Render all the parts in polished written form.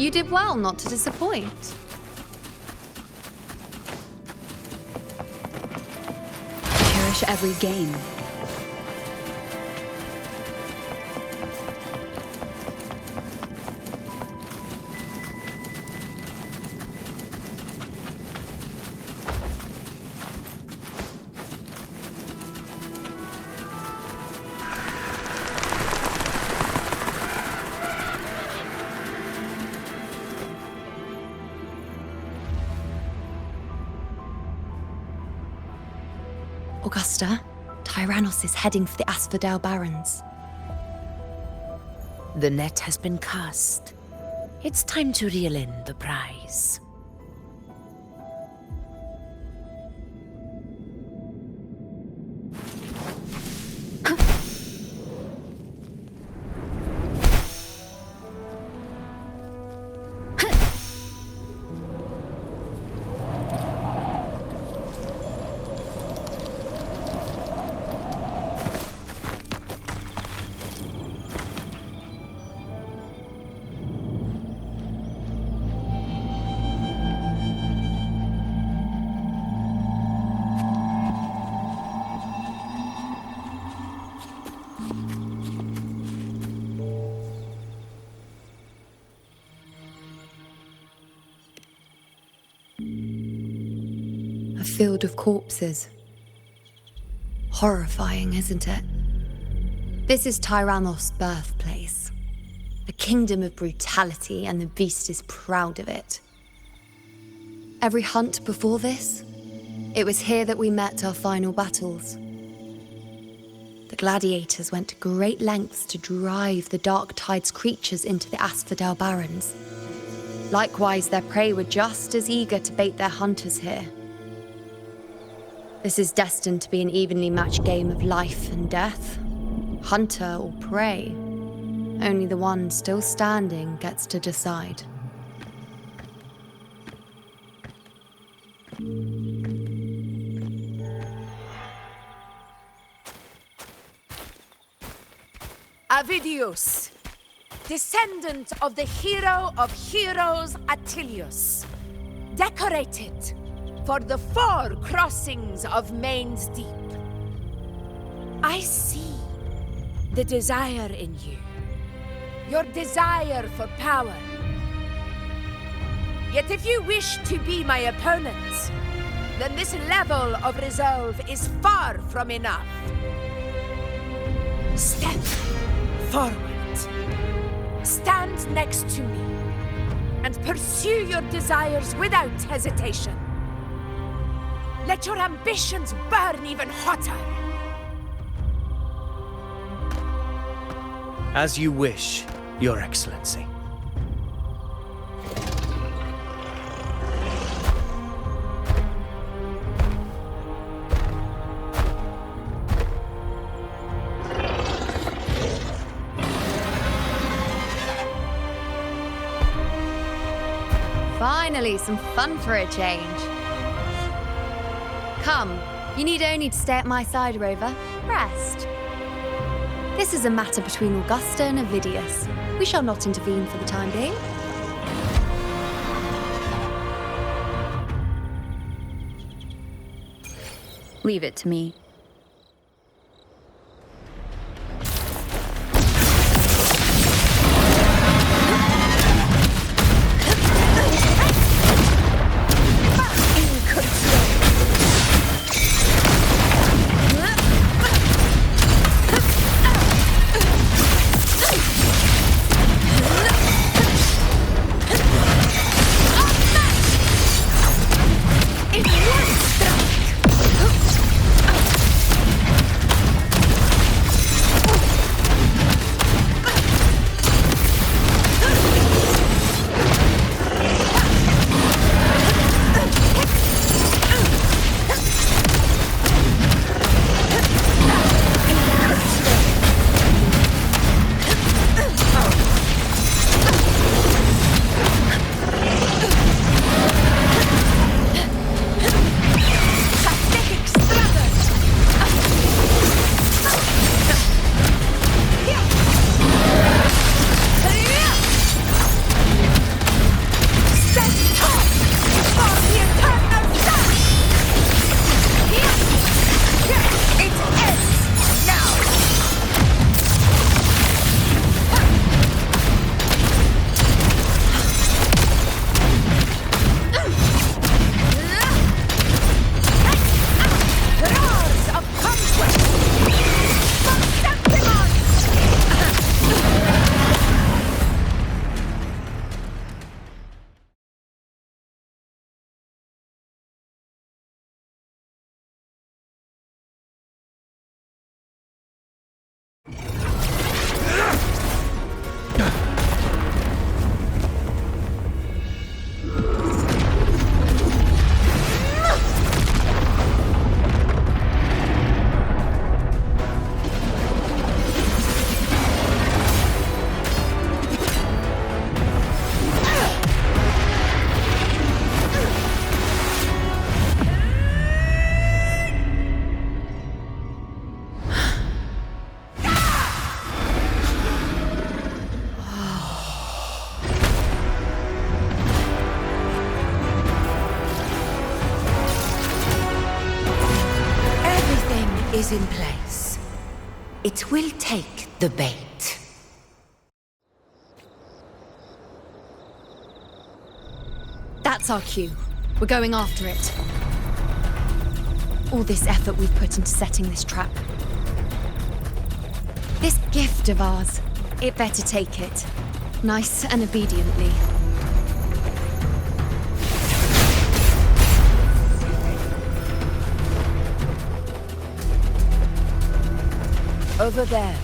You did well not to disappoint. Cherish every game. Augusta, Tyrannos is heading for the Asphodel Barrens. The net has been cast. It's time to reel in the prize. A field of corpses. Horrifying, isn't it? This is Tyrannos' birthplace. A kingdom of brutality, and the beast is proud of it. Every hunt before this, it was here that we met our final battles. The gladiators went to great lengths to drive the Dark Tide's creatures into the Asphodel Barrens. Likewise, their prey were just as eager to bait their hunters here. This is destined to be an evenly matched game of life and death. Hunter or prey. Only the one still standing gets to decide. Avidius, descendant of the hero of heroes Attilius, decorated for the 4 crossings of Main's Deep. I see the desire in you, your desire for power. Yet if you wish to be my opponent, then this level of resolve is far from enough. Step forward. Stand next to me and pursue your desires without hesitation. Let your ambitions burn even hotter. As you wish, Your Excellency. Finally, some fun for a change. Come, you need only to stay at my side, Rover. Rest. This is a matter between Augusta and Avidius. We shall not intervene for the time being. Leave it to me. is in place. It will take the bait. That's our cue. We're going after it. All this effort we've put into setting this trap. This gift of ours, it better take it. Nice and obediently. Over there.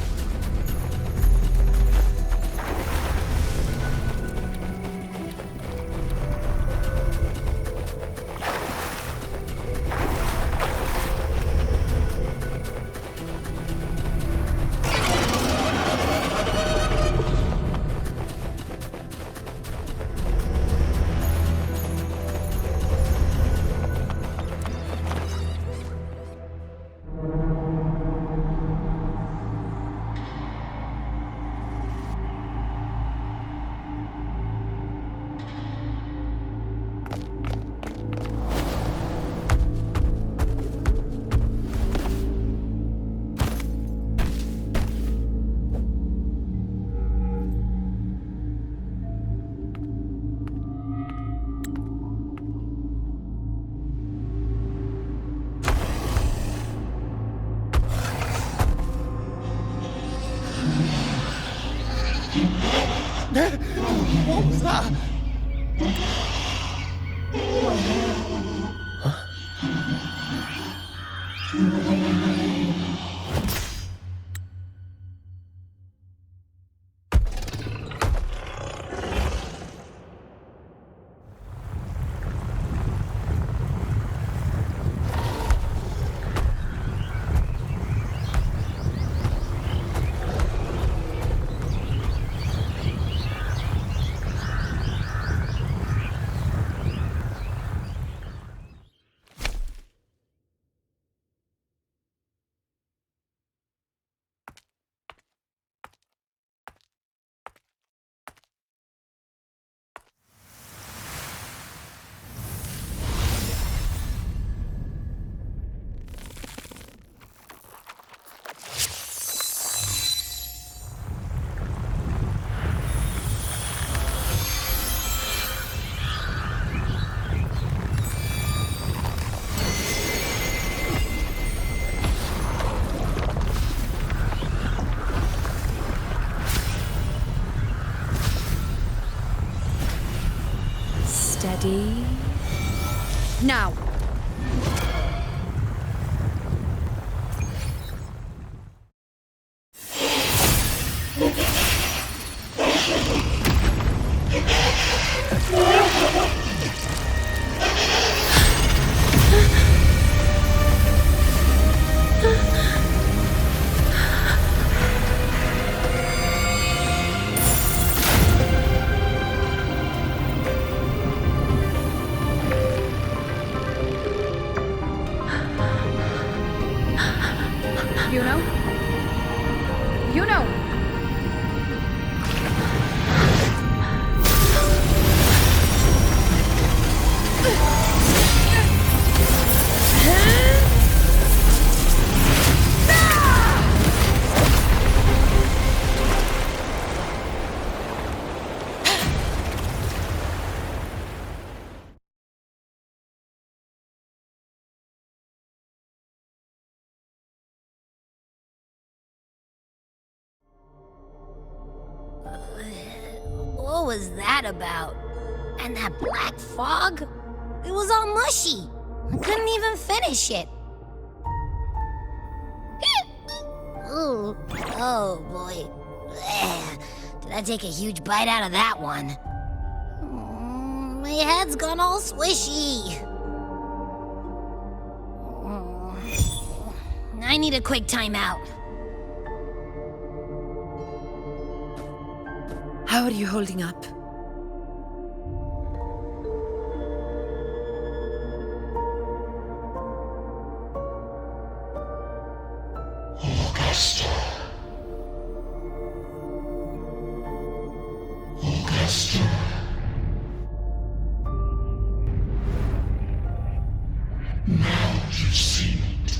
What was that? Steady. Now. What was that about? And that black fog? It was all mushy. I couldn't even finish it. Ooh, oh boy. Did I take a huge bite out of that one? My head's gone all swishy. I need a quick timeout. How are you holding up? Now you've seen it.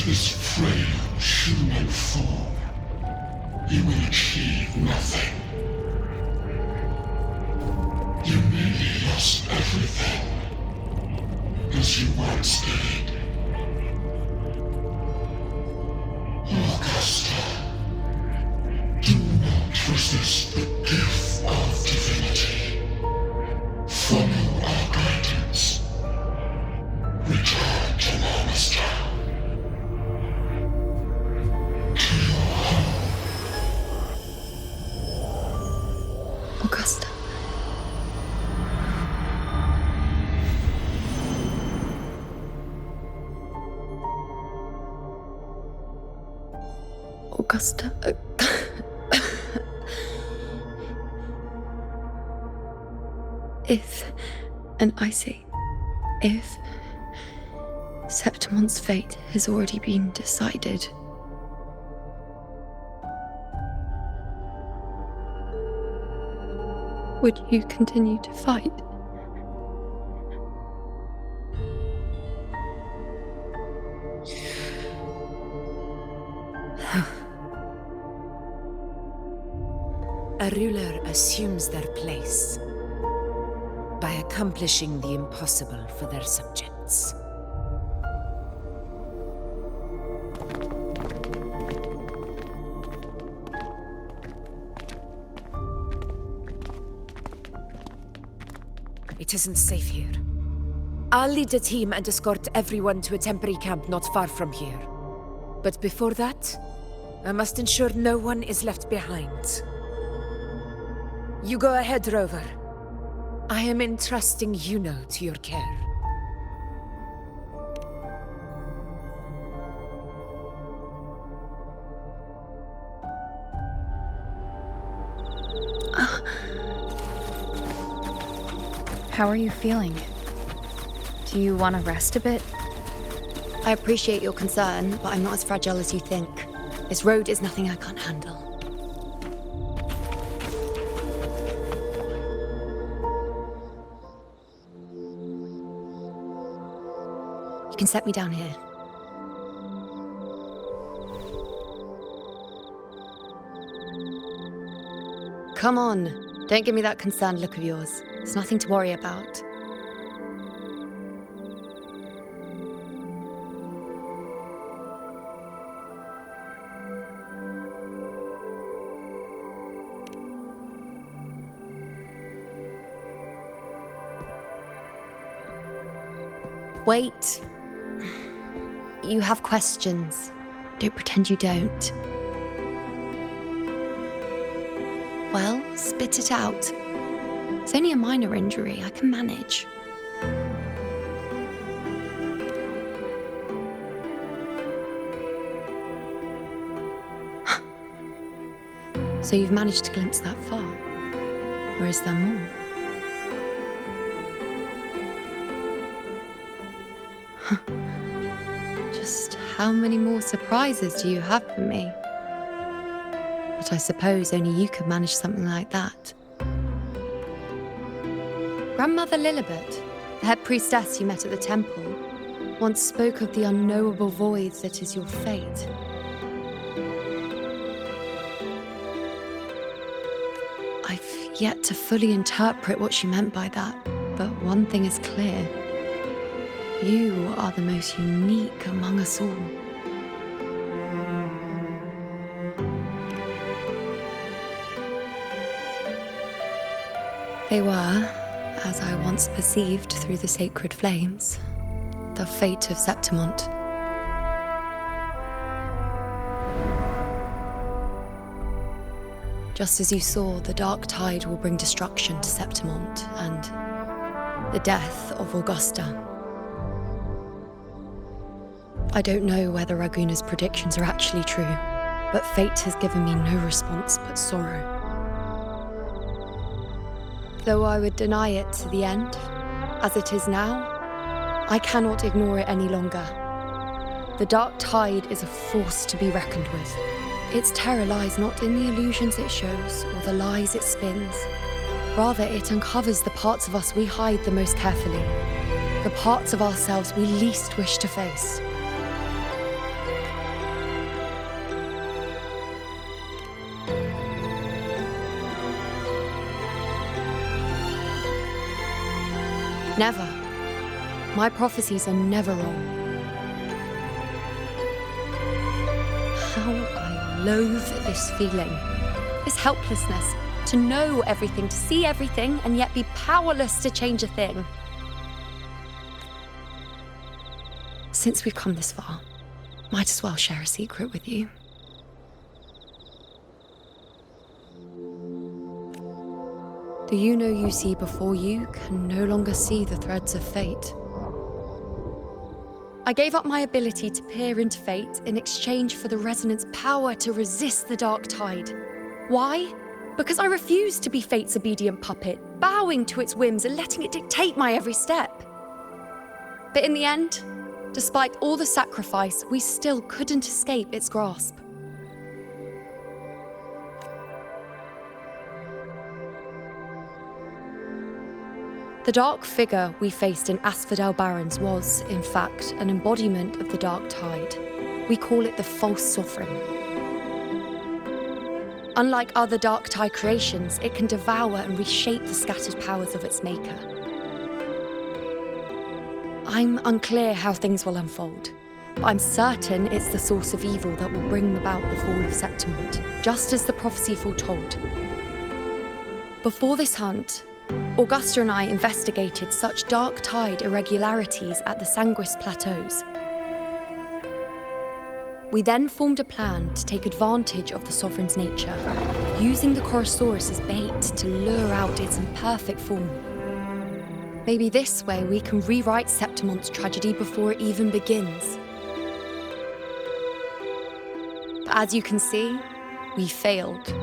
this frail human form, you will achieve nothing. You nearly lost everything, as you once did. Augusta, do not resist the gift of divinity. Follow our guidance. Return to Lannister. To your home. Augusta. Augusta. If, and I say, if Septimon's fate has already been decided, would you continue to fight? A ruler assumes their place by accomplishing the impossible for their subjects. It isn't safe here. I'll lead a team and escort everyone to a temporary camp not far from here. But before that, I must ensure no one is left behind. You go ahead, Rover. I am entrusting Yuno to your care. How are you feeling? Do you want to rest a bit? I appreciate your concern, but I'm not as fragile as you think. This road is nothing I can't handle. You can set me down here. Come on, don't give me that concerned look of yours. It's nothing to worry about. Wait. You have questions. Don't pretend you don't. Well, spit it out. It's only a minor injury. I can manage. So you've managed to glimpse that far? Or is there more? Just how many more surprises do you have for me? But I suppose only you could manage something like that. Grandmother Lilibet, the head priestess you met at the temple, once spoke of the unknowable void that is your fate. I've yet to fully interpret what she meant by that, but one thing is clear. You are the most unique among us all. They were, as I once perceived through the sacred flames, the fate of Septimont. Just as you saw, the dark tide will bring destruction to Septimont and the death of Augusta. I don't know whether Raguna's predictions are actually true, but fate has given me no response but sorrow. Though I would deny it to the end, as it is now, I cannot ignore it any longer. The dark tide is a force to be reckoned with. Its terror lies not in the illusions it shows or the lies it spins. Rather, it uncovers the parts of us we hide the most carefully, the parts of ourselves we least wish to face. Never. My prophecies are never wrong. How I loathe this feeling. This helplessness. To know everything, to see everything, and yet be powerless to change a thing. Since we've come this far, might as well share a secret with you. The you see before you can no longer see the threads of fate. I gave up my ability to peer into fate in exchange for the resonance power to resist the dark tide. Why? Because I refused to be fate's obedient puppet, bowing to its whims and letting it dictate my every step. But in the end, despite all the sacrifice, we still couldn't escape its grasp. The dark figure we faced in Asphodel Barrens was, in fact, an embodiment of the dark tide. We call it the false sovereign. Unlike other dark tide creations, it can devour and reshape the scattered powers of its maker. I'm unclear how things will unfold, but I'm certain it's the source of evil that will bring about the fall of Septimont, just as the prophecy foretold. Before this hunt, Augusta and I investigated such dark tide irregularities at the Sanguis Plateaus. We then formed a plan to take advantage of the Sovereign's nature, using the Chorosaurus as bait to lure out its imperfect form. Maybe this way we can rewrite Septimont's tragedy before it even begins. But as you can see, we failed.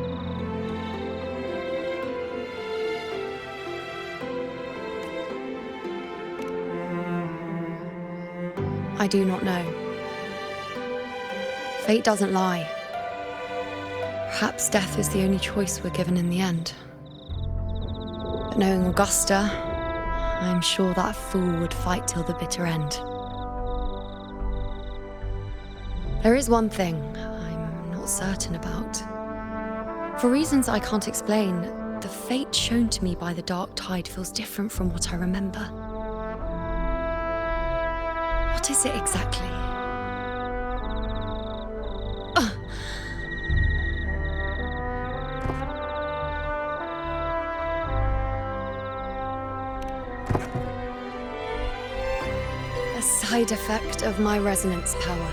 I do not know. Fate doesn't lie. Perhaps death is the only choice we're given in the end. But knowing Augusta, I'm sure that fool would fight till the bitter end. There is one thing I'm not certain about. For reasons I can't explain, the fate shown to me by the dark tide feels different from what I remember. What is it exactly? A side effect of my resonance power.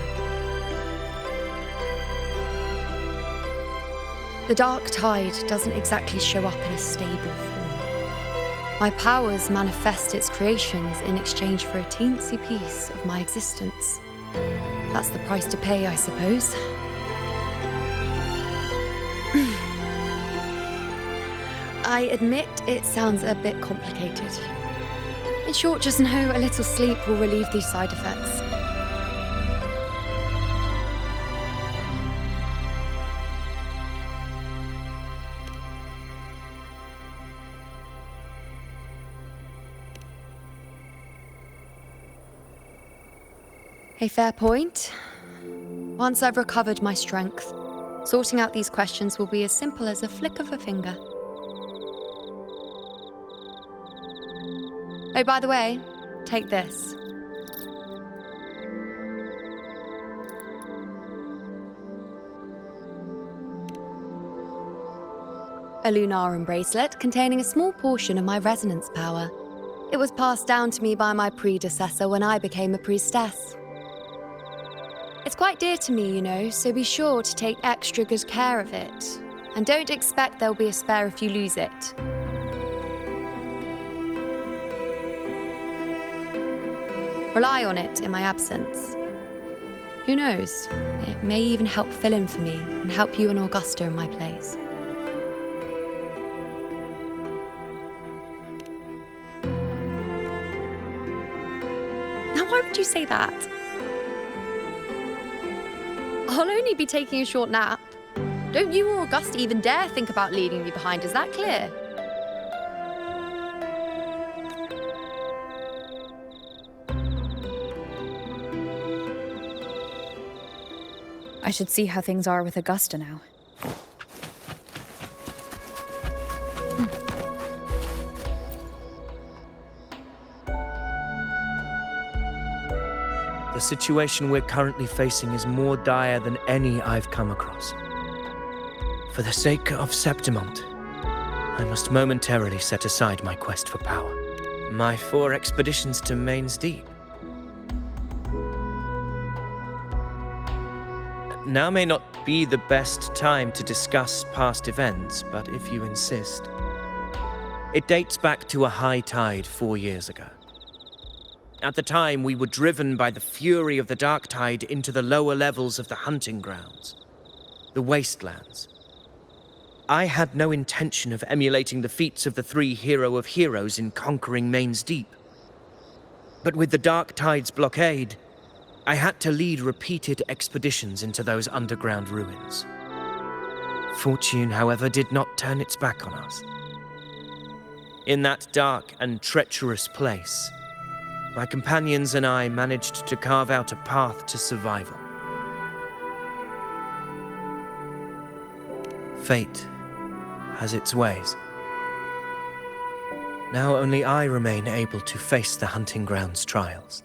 The dark tide doesn't exactly show up in a stable form. My powers manifest its creations in exchange for a teensy piece of my existence. That's the price to pay, I suppose. I admit it sounds a bit complicated. In short, just know a little sleep will relieve these side effects. A fair point. Once I've recovered my strength, sorting out these questions will be as simple as a flick of a finger. Oh, by the way, take this. A Lunarum bracelet containing a small portion of my resonance power. It was passed down to me by my predecessor when I became a priestess. It's quite dear to me, you know, so be sure to take extra good care of it. And don't expect there'll be a spare if you lose it. Rely on it in my absence. Who knows? It may even help fill in for me and help you and Augusta in my place. Now, why would you say that? I'll only be taking a short nap. Don't you or Augusta even dare think about leaving me behind, is that clear? I should see how things are with Augusta now. the situation we're currently facing is more dire than any I've come across. For the sake of Septimont, I must momentarily set aside my quest for power. My 4 expeditions to Main's Deep. Now may not be the best time to discuss past events, but if you insist. It dates back to a high tide 4 years ago. At the time, we were driven by the fury of the dark tide into the lower levels of the hunting grounds, the wastelands. I had no intention of emulating the feats of the 3 hero of heroes in conquering Main's Deep. But with the dark tide's blockade, I had to lead repeated expeditions into those underground ruins. Fortune, however, did not turn its back on us. In that dark and treacherous place, my companions and I managed to carve out a path to survival. Fate has its ways. Now only I remain able to face the hunting grounds trials.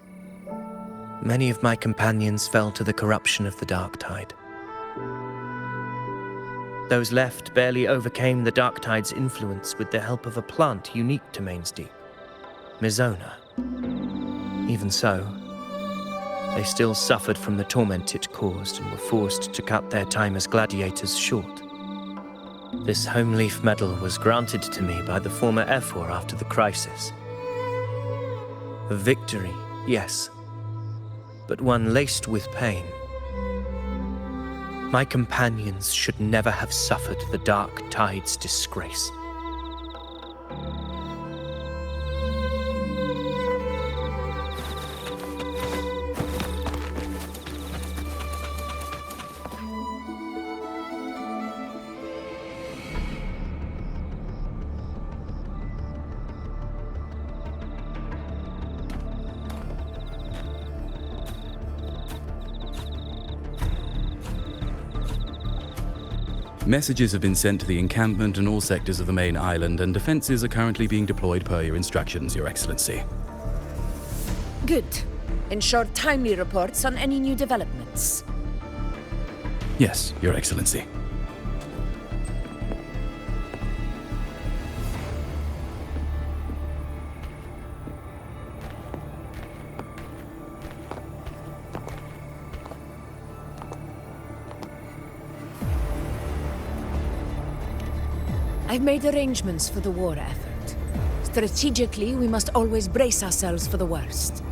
Many of my companions fell to the corruption of the dark tide. Those left barely overcame the dark tide's influence with the help of a plant unique to Main's Deep, Mizona. Even so, they still suffered from the torment it caused and were forced to cut their time as gladiators short. This home leaf medal was granted to me by the former Ephor after the crisis. A victory, yes, but one laced with pain. My companions should never have suffered the dark tide's disgrace. Messages have been sent to the encampment and all sectors of the main island, and defenses are currently being deployed per your instructions, Your Excellency. Good. Ensure timely reports on any new developments. Yes, Your Excellency. I've made arrangements for the war effort. Strategically, we must always brace ourselves for the worst.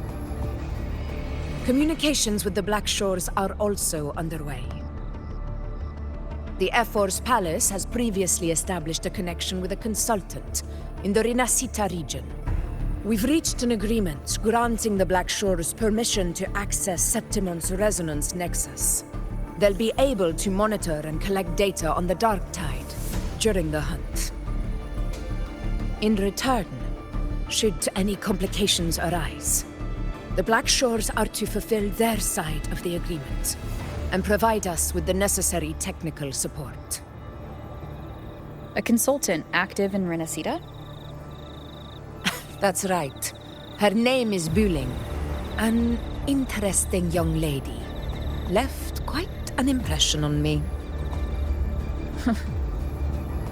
Communications with the Black Shores are also underway. The Ephor's palace has previously established a connection with a consultant in the Rinascita region. We've reached an agreement granting the Black Shores permission to access Septimon's resonance nexus. They'll be able to monitor and collect data on the Dark Tide during the hunt. In return, should any complications arise, the Black Shores are to fulfill their side of the agreement and provide us with the necessary technical support. A consultant active in Rinascita? That's right. Her name is Buling. An interesting young lady. Left quite an impression on me.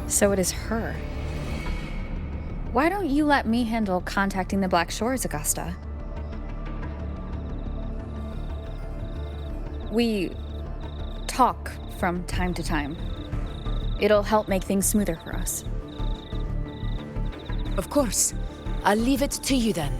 So it is her. Why don't you let me handle contacting the Black Shores, Augusta? We talk from time to time. It'll help make things smoother for us. Of course. I'll leave it to you then.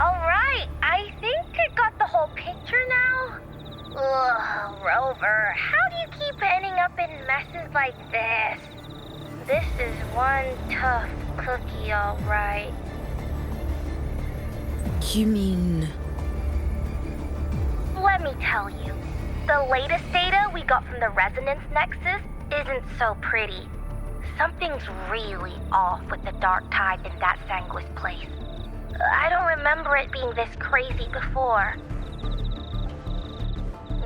Alright, I think I got the whole picture now. Ugh, Rover, how do you keep ending up in messes like this? This is one tough cookie, alright. You mean... Let me tell you, the latest data we got from the Resonance Nexus isn't so pretty. Something's really off with the Dark Tide in that Sanguis place. I don't remember it being this crazy before.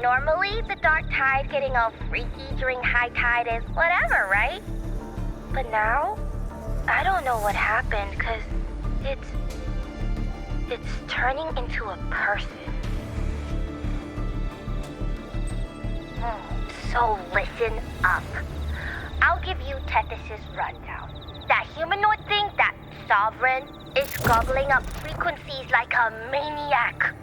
Normally, the dark tide getting all freaky during high tide is whatever, right? But now, I don't know what happened, because it's turning into a person. So listen up. I'll give you Tethys' rundown. That humanoid thing, that Sovereign, is gobbling up frequencies like a maniac.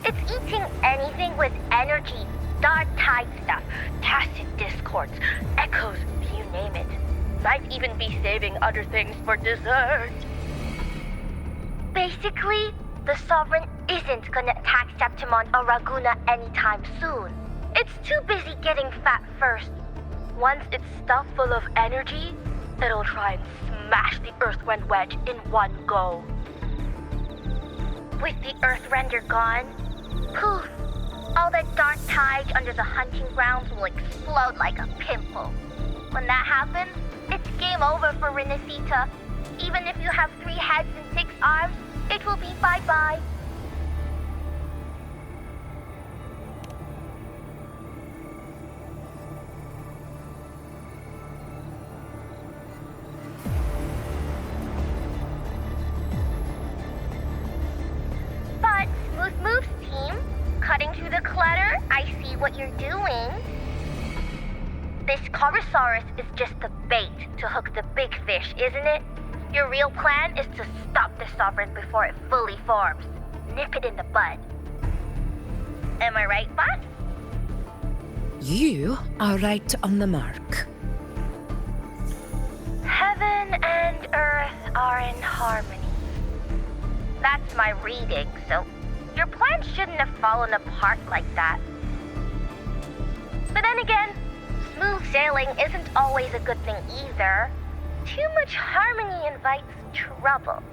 It's eating anything with energy, dark tide stuff, tacit discords, echoes, you name it. Might even be saving other things for dessert. Basically, the Sovereign isn't gonna attack Septimon or Raguna anytime soon. It's too busy getting fat first. Once it's stuffed full of energy, it'll try and smash the Earthrend wedge in one go. With the Earthrender gone, poof, all that dark tide under the hunting grounds will explode like a pimple. When that happens, it's game over for Renacita. Even if you have 3 heads and 6 arms, it will be bye-bye. But, Smooth Moves team, cutting through the clutter, I see what you're doing. This Corosaurus is just the bait to hook the big fish, isn't it? Your real plan is to stop the Sovereign before it fully forms. Nip it in the bud. Am I right, boss? You are right on the mark. Heaven and Earth are in harmony. That's my reading, so your plan shouldn't have fallen apart like that. But then again, smooth sailing isn't always a good thing either. Too much harmony invites trouble.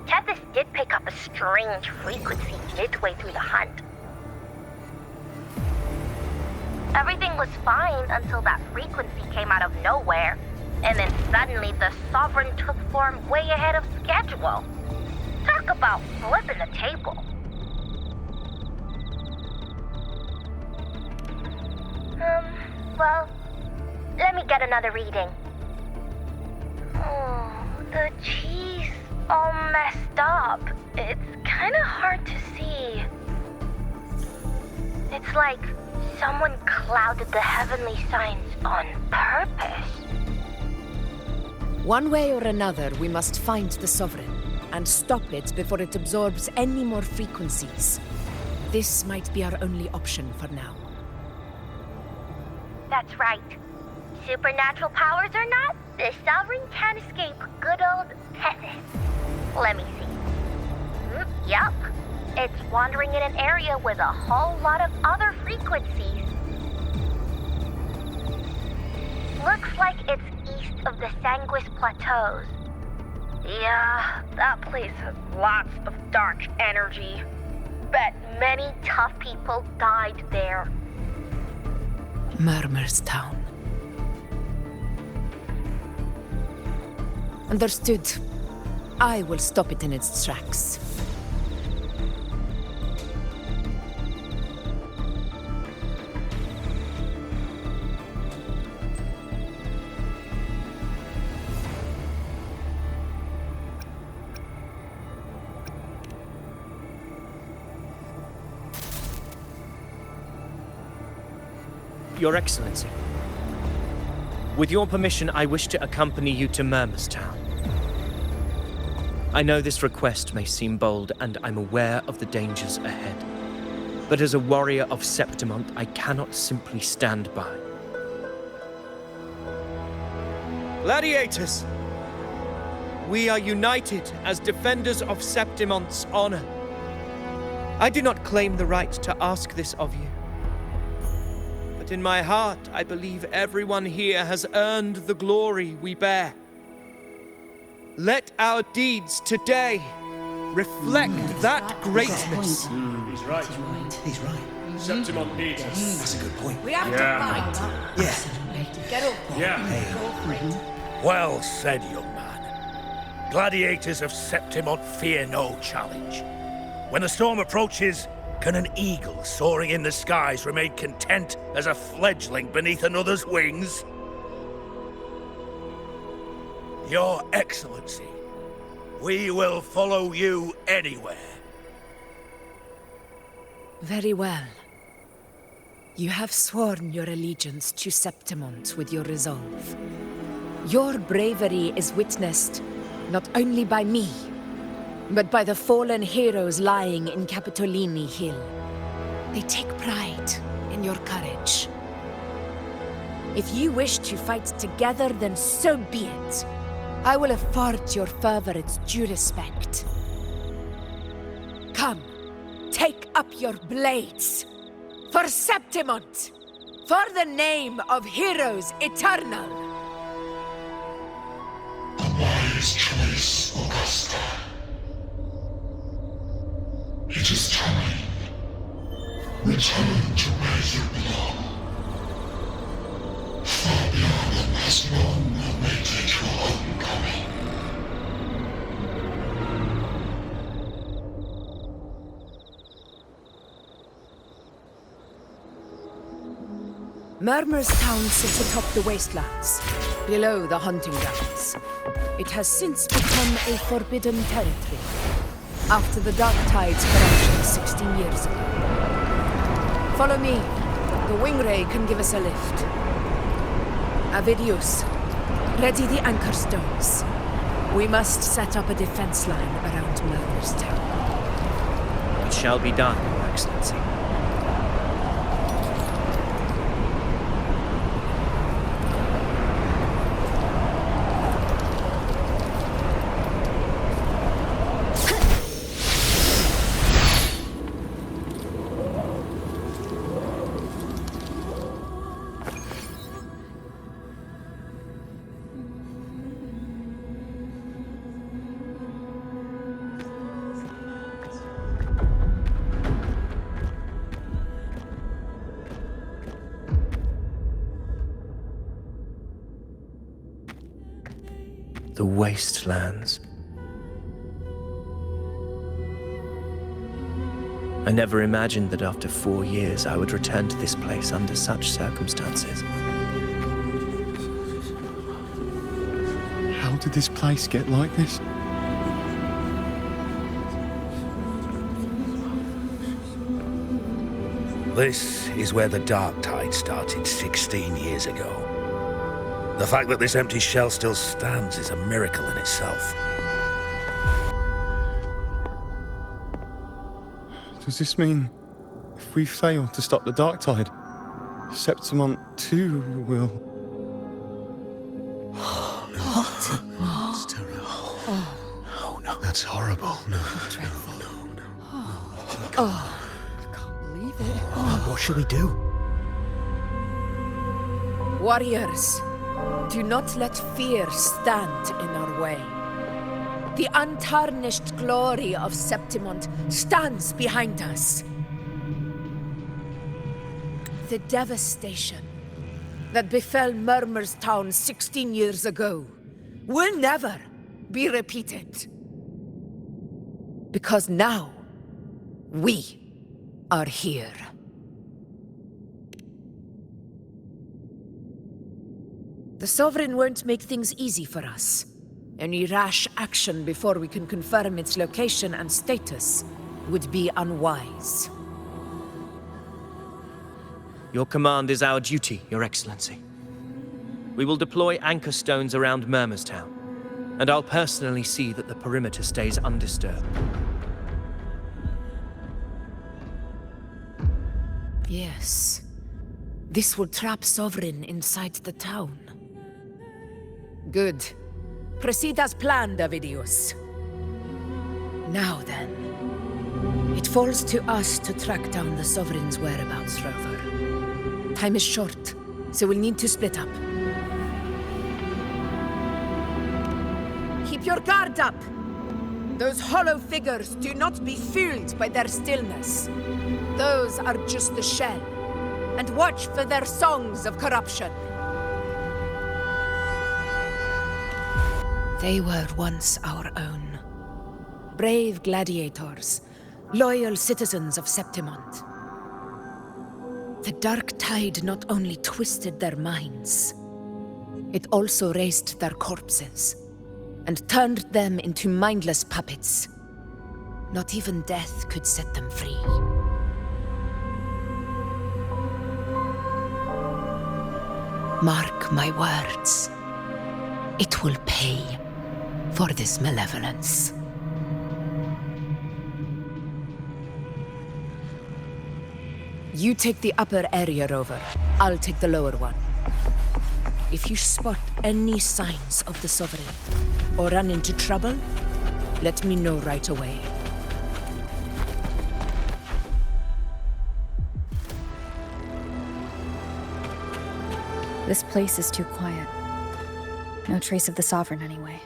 Tethys did pick up a strange frequency midway through the hunt. Everything was fine until that frequency came out of nowhere, and then suddenly the Sovereign took form way ahead of schedule. Talk about flipping the table. Well, let me get another reading. Oh, the cheese all messed up. It's kind of hard to see. It's like someone clouded the heavenly signs on purpose. One way or another, we must find the Sovereign and stop it before it absorbs any more frequencies. This might be our only option for now. That's right. Supernatural powers or not, the Sovereign can't escape good old Tethys. Let me see. Yup. It's wandering in an area with a whole lot of other frequencies. Looks like it's east of the Sanguis Plateaus. Yeah, that place has lots of dark energy. Bet many tough people died there. Murmur's Town. Understood. I will stop it in its tracks. Your Excellency, with your permission, I wish to accompany you to Murmur's Town. I know this request may seem bold, and I'm aware of the dangers ahead. But as a warrior of Septimont, I cannot simply stand by. Gladiators! We are united as defenders of Septimont's honor. I do not claim the right to ask this of you. But in my heart, I believe everyone here has earned the glory we bear. Let our deeds today reflect that greatness. He's right. He's right. Septimont needs us. That's a good point. We have to fight. Yeah. Get up. Yeah. Well said, young man. Gladiators of Septimont fear no challenge. When the storm approaches, Can an eagle soaring in the skies remain content as a fledgling beneath another's wings? Your Excellency, we will follow you anywhere. Very well. You have sworn your allegiance to Septimont with your resolve. Your bravery is witnessed not only by me, but by the fallen heroes lying in Capitolini Hill. They take pride in your courage. If you wish to fight together, then so be it. I will afford your fervor its due respect. Come, take up your blades. For Septimont! For the name of heroes eternal! A wise choice, Augusta. It is time. Return to where you belong. Fabian has long awaited your homecoming. Murmur's town sits atop the wastelands, below the hunting grounds. It has since become a forbidden territory, after the Dark Tide's corruption 16 years ago. Follow me. The Wingray can give us a lift. Avidius, ready the anchor stones. We must set up a defense line around Murmur's town. It shall be done, Your Excellency. The wastelands. I never imagined that after 4 years I would return to this place under such circumstances. How did this place get like this? This is where the Dark Tide started 16 years ago. The fact that this empty shell still stands is a miracle in itself. Does this mean if we fail to stop the Dark Tide, Septimont too will... Oh, no. It's terrible. Oh, no. That's horrible. No. Oh, I can't believe it. What should we do? Warriors, do not let fear stand in our way. The untarnished glory of Septimont stands behind us. The devastation that befell Murmur's town 16 years ago will never be repeated. Because now, we are here. The Sovereign won't make things easy for us. Any rash action before we can confirm its location and status would be unwise. Your command is our duty, Your Excellency. We will deploy anchor stones around Murmur's town, and I'll personally see that the perimeter stays undisturbed. Yes. This will trap Sovereign inside the town. Good. Proceed as planned, Avidius. Now then, it falls to us to track down the Sovereign's whereabouts, Rover. Time is short, so we'll need to split up. Keep your guard up! Those hollow figures do not be fooled by their stillness. Those are just the shell. And watch for their songs of corruption. They were once our own. Brave gladiators, loyal citizens of Septimont. The dark tide not only twisted their minds, it also raised their corpses and turned them into mindless puppets. Not even death could set them free. Mark my words. It will pay for this malevolence. You take the upper area, Rover. I'll take the lower one. If you spot any signs of the Sovereign, or run into trouble, let me know right away. This place is too quiet. No trace of the Sovereign anyway.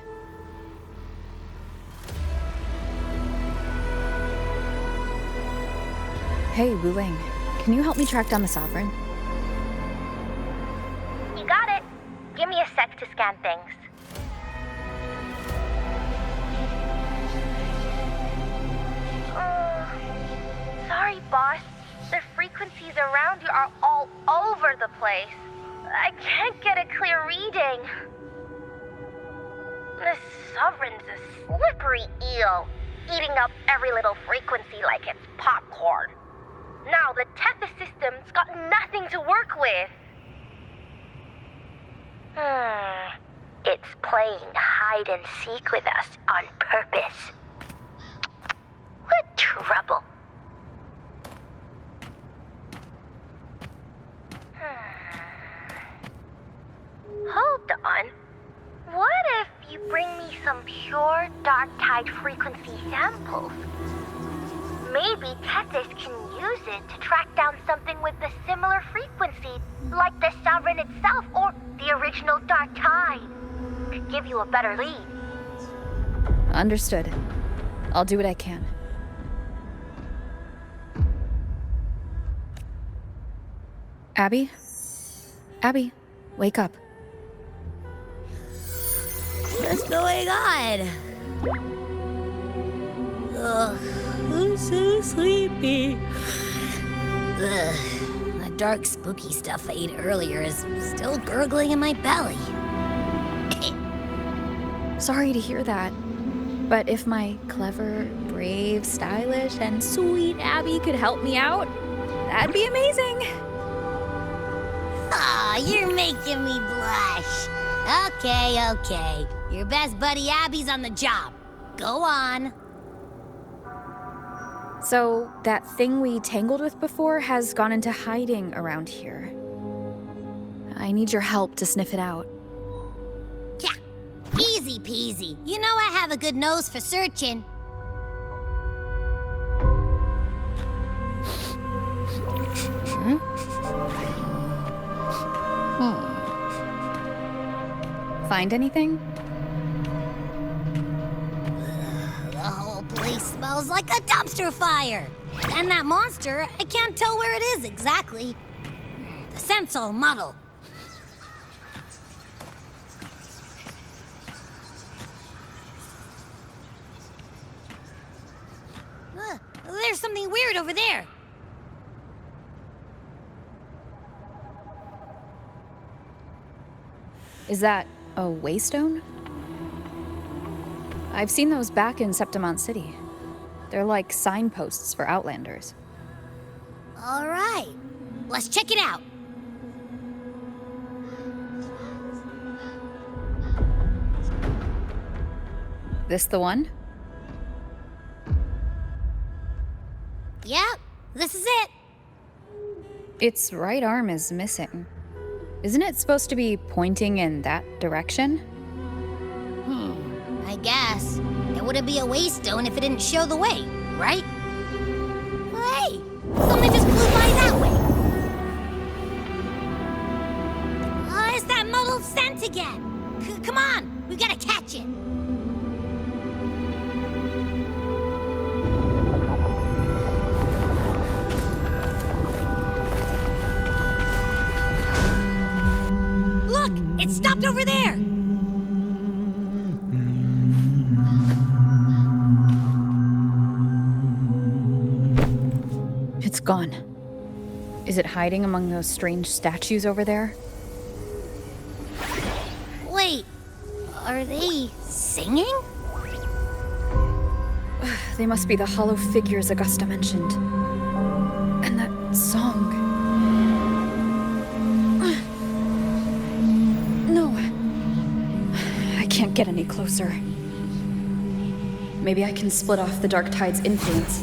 Hey, Wuthering, can you help me track down the Sovereign? You got it. Give me a sec to scan things. Sorry, boss. The frequencies around you are all over the place. I can't get a clear reading. The Sovereign's a slippery eel, eating up every little frequency like it's popcorn. Now the Tethys system's got nothing to work with. It's playing hide and seek with us on purpose. What trouble. Hold on. What if you bring me some pure dark tide frequency samples? Maybe Tethys can use it to track down something with a similar frequency, like the Sovereign itself or the original dark tide. Could give you a better lead. Understood. I'll do what I can. Abby? Abby, wake up. What's going on? Ugh, I'm so sleepy. Ugh, the dark, spooky stuff I ate earlier is still gurgling in my belly. Sorry to hear that. But if my clever, brave, stylish, and sweet Abby could help me out, that'd be amazing. Aw, you're making me blush. Okay. Your best buddy Abby's on the job. Go on. So, that thing we tangled with before has gone into hiding around here. I need your help to sniff it out. Yeah, easy peasy. You know I have a good nose for searching. Find anything? The whole place smells like a dumpster fire. And that monster, I can't tell where it is exactly. The scent's all muddled. There's something weird over there. Is that a waystone? I've seen those back in Septimont City. They're like signposts for Outlanders. All right, let's check it out. This the one? Yep, this is it. Its right arm is missing. Isn't it supposed to be pointing in that direction? I guess. It wouldn't be a waystone if it didn't show the way, right? Hey, something just flew by that way. Oh, it's that muddled scent again. Come on, we gotta catch it. Look, it stopped over there. It's gone. Is it hiding among those strange statues over there? Wait, are they singing? They must be the hollow figures Augusta mentioned. And that song. No. I can't get any closer. Maybe I can split off the Dark Tide's influence.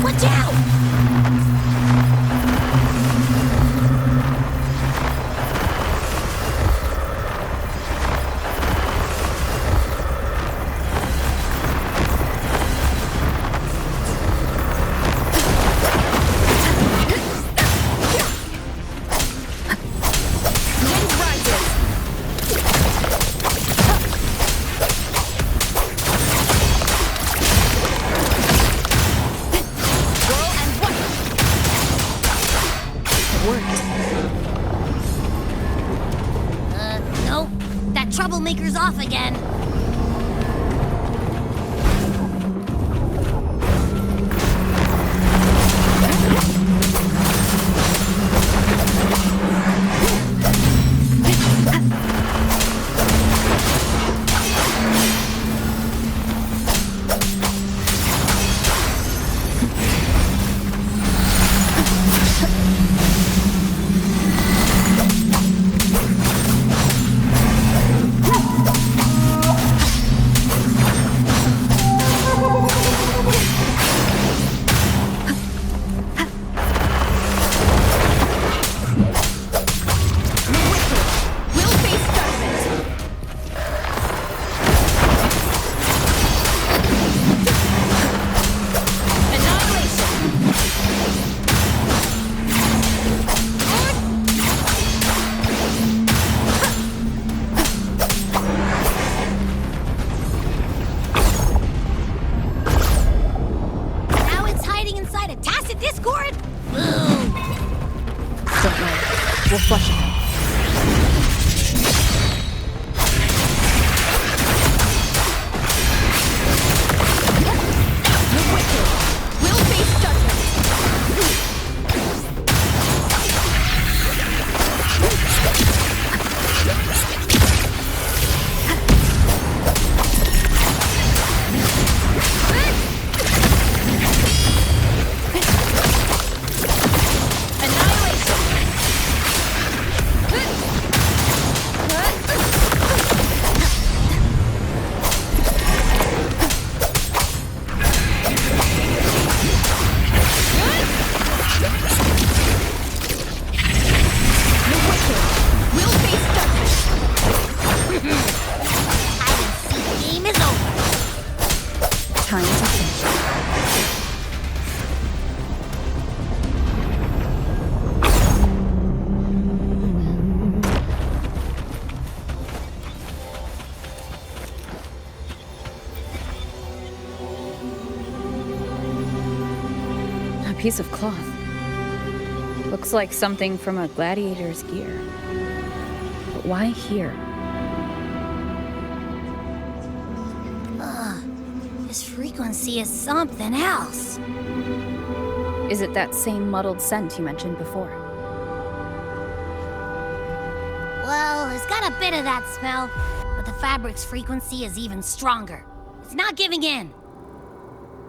Watch out! Nope. That troublemaker's off again. We'll flush it out. The wicked will face judgment. Time to finish. A piece of cloth. Looks like something from a gladiator's gear. But why here? This frequency is something else. Is it that same muddled scent you mentioned before? Well, it's got a bit of that smell, but the fabric's frequency is even stronger. It's not giving in.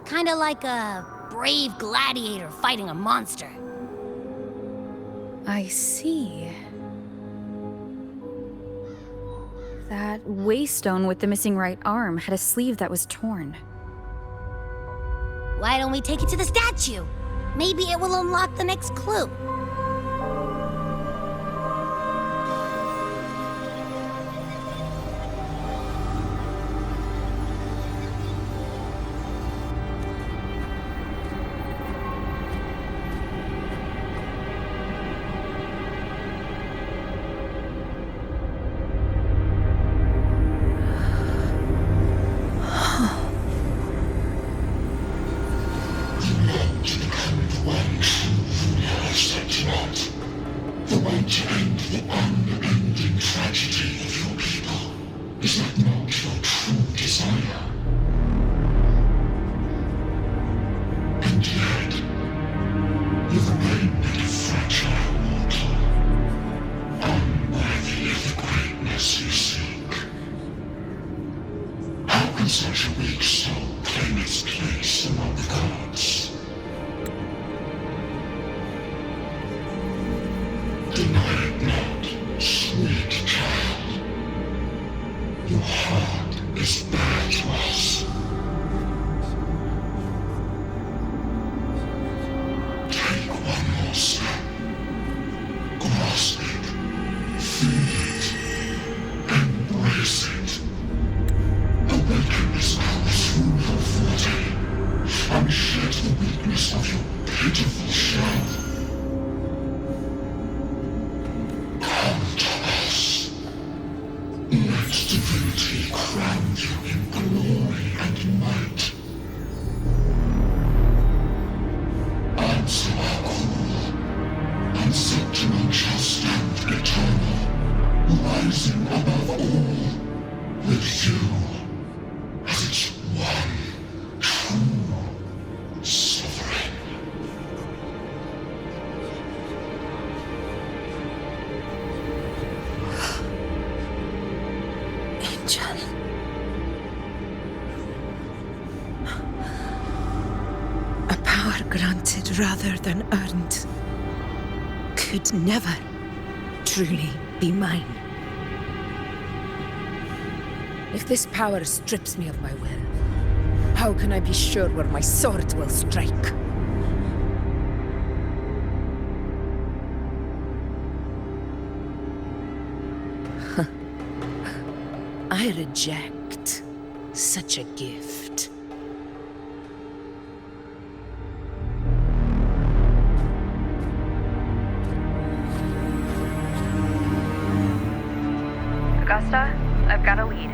Kinda like a brave gladiator fighting a monster. I see. That waystone with the missing right arm had a sleeve that was torn. Why don't we take it to the statue? Maybe it will unlock the next clue. The way to end the unending tragedy of your people. Is that not your true desire? And yet, you remain a fragile mortal, unworthy of the greatness you seek. How can such a weak soul claim its place among the gods? Deny it not, sweet child. Your heart is bare to us. Take one more step. Grasp it. Feel it. Embrace it. Awaken this power through your forte, and shed the weakness of your pitiful shell. Come to us. Let divinity crown you in glory and might. Answer our call, and Septimon shall stand eternal, rising above all, with you as its one true sovereign. Angel. A power granted rather than earned could never truly be mine. If this power strips me of my will, how can I be sure where my sword will strike? I reject such a gift. Augusta, I've got a lead.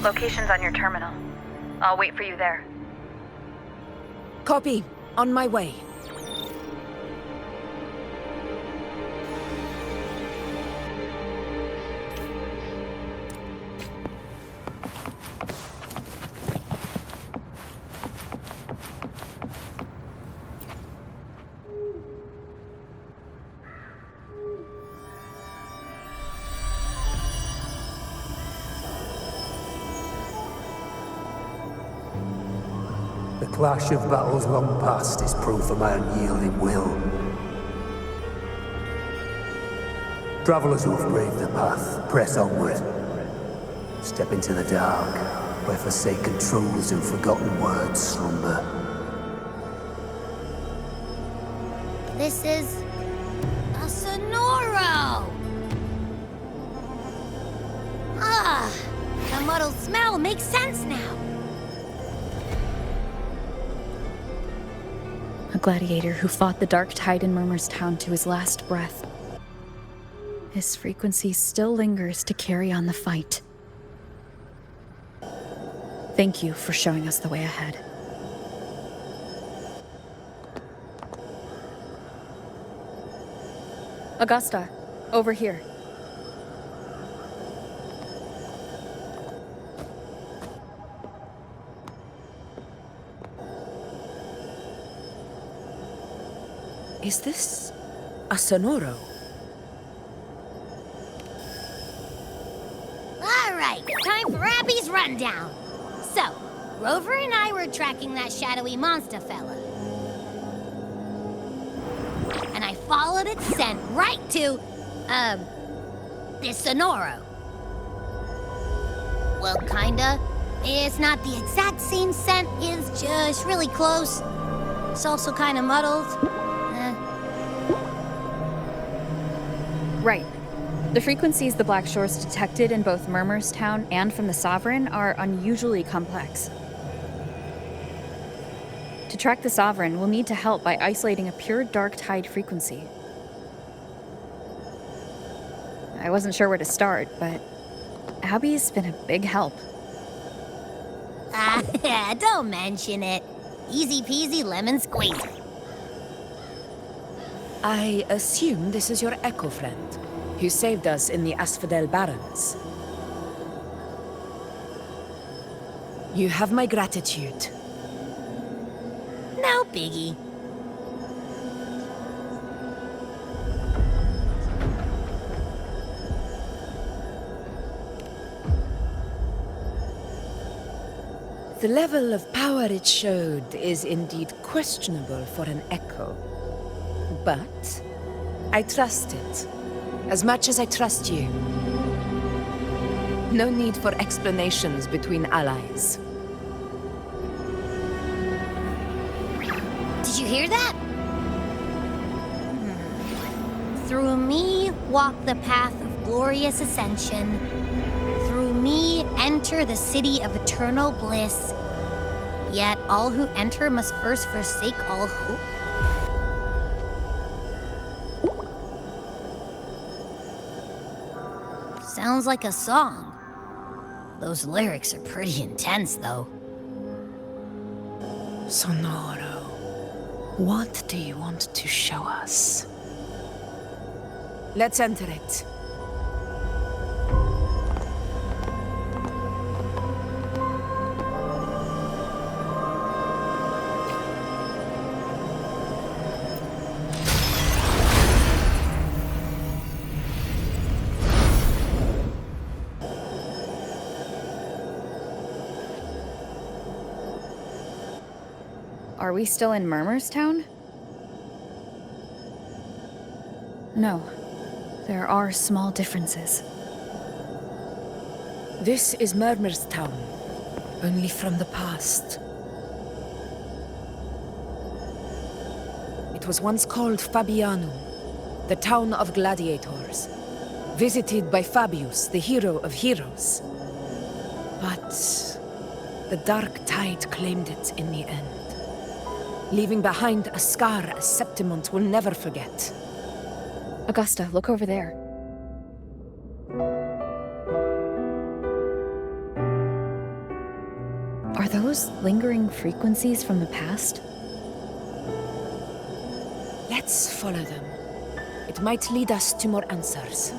Location's on your terminal. I'll wait for you there. Copy. On my way. The clash of battles long past is proof of my unyielding will. Travellers who have braved the path, press onward. Step into the dark, where forsaken truths and forgotten words slumber. This is a Sonoro! Ah, the muddled smell makes sense now. A gladiator who fought the dark tide in Murmur's Town to his last breath. His frequency still lingers to carry on the fight. Thank you for showing us the way ahead. Augusta, over here. Is this a Sonoro? All right, time for Abby's rundown. So, Rover and I were tracking that shadowy monster fella. And I followed its scent right to, this Sonoro. Well, kinda. It's not the exact same scent, it's just really close. It's also kinda muddled. Right. The frequencies the Black Shores detected in both Murmur's Town and from the Sovereign are unusually complex. To track the Sovereign, we'll need to help by isolating a pure dark tide frequency. I wasn't sure where to start, but Abby's been a big help. Don't mention it. Easy peasy lemon squeezy. I assume this is your Echo friend, who saved us in the Asphodel Barrens. You have my gratitude. No biggie. The level of power it showed is indeed questionable for an Echo. But I trust it, as much as I trust you. No need for explanations between allies. Did you hear that? Through me walk the path of glorious ascension. Through me enter the city of eternal bliss. Yet all who enter must first forsake all hope. Sounds like a song. Those lyrics are pretty intense, though. Sonoro, what do you want to show us? Let's enter it. Are we still in Murmurstown? No. There are small differences. This is Murmurstown, only from the past. It was once called Fabianum, the town of gladiators, visited by Fabius, the hero of heroes. But the dark tide claimed it in the end, leaving behind a scar Septimont will never forget. Augusta, look over there. Are those lingering frequencies from the past? Let's follow them. It might lead us to more answers.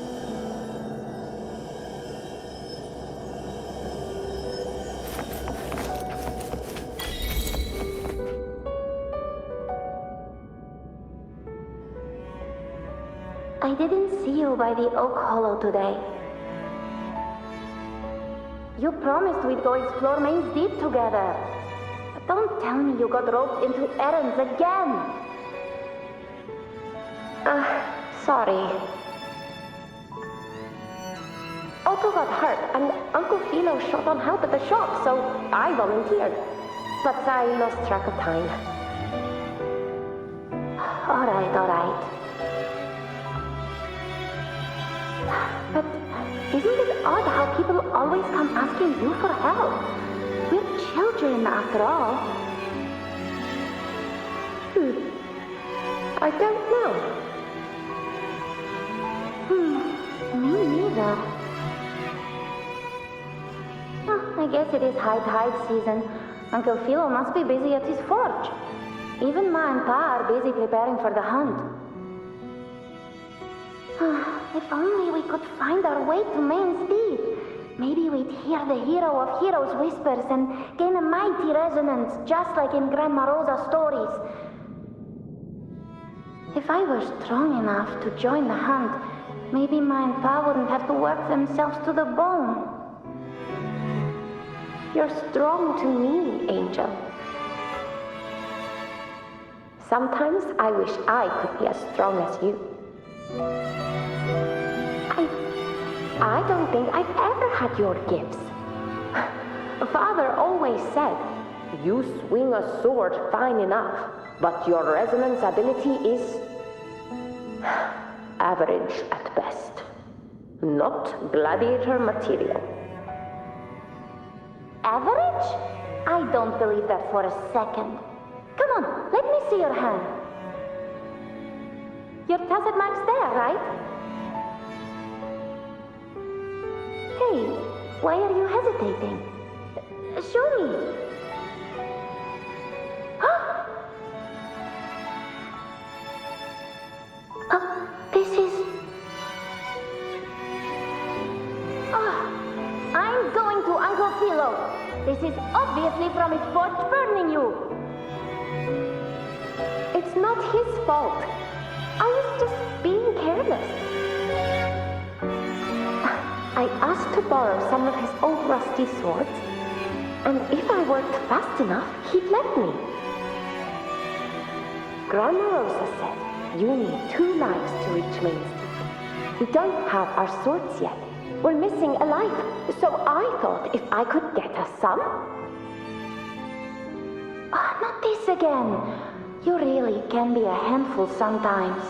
I didn't see you by the Oak Hollow today. You promised we'd go explore Main's Deep together. But don't tell me you got roped into errands again. Sorry. Otto got hurt, and Uncle Philo short on help at the shop, so I volunteered. But I lost track of time. All right. But isn't it odd how people always come asking you for help? We're children, after all. I don't know. Me neither. I guess it is high tide season. Uncle Philo must be busy at his forge. Even Ma and Pa are busy preparing for the hunt. If only we could find our way to Main's Deep. Maybe we'd hear the hero of heroes whispers and gain a mighty resonance, just like in Grandma Rosa's stories. If I were strong enough to join the hunt, maybe Ma and Pa wouldn't have to work themselves to the bone. You're strong to me, Angel. Sometimes I wish I could be as strong as you. I don't think I've ever had your gifts. Father always said, you swing a sword fine enough, but your resonance ability is average at best. Not gladiator material. Average? I don't believe that for a second. Come on, let me see your hand. Your tacit mark's there, right? Hey, why are you hesitating? Show me. This is obviously from his forge burning you. It's not his fault. I was just being careless. I asked to borrow some of his old rusty swords, and if I worked fast enough, he'd let me. Grandma Rosa said you need 2 lives to reach Main Street. We don't have our swords yet. We're missing a life, so I thought if I could get us some. Not this again. You really can be a handful sometimes.